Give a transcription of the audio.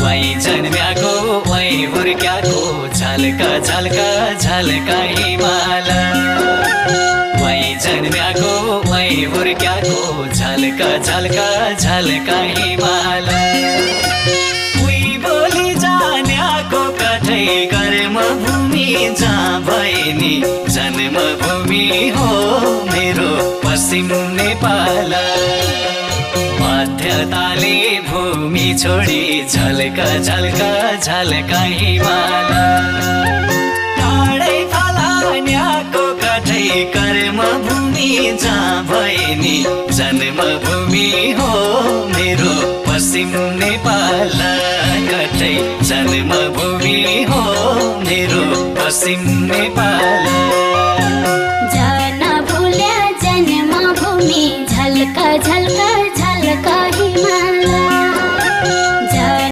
वही जन्म्याको वही हुर्क्याको झल्का झल्का झल्का हिमाल वही जन्म्याको वही हुर्क्याको झल्का झल्का झल्का हिमाल उही बोली जान्याको कठै कर्मभूमि जहाँ भए नि जन्मभूमि हो मेरो पश्चिम नेपाल मध्यताले भूमि छोडी झल्का झल्का झल्का हिमाल टाढै फलान्याको कठै कर्मभूमि जहाँ भए नि जन्मभूमि हो मेरो पश्चिम नेपाल कठै जन्मभूमि हो मेरो पश्चिम नेपाल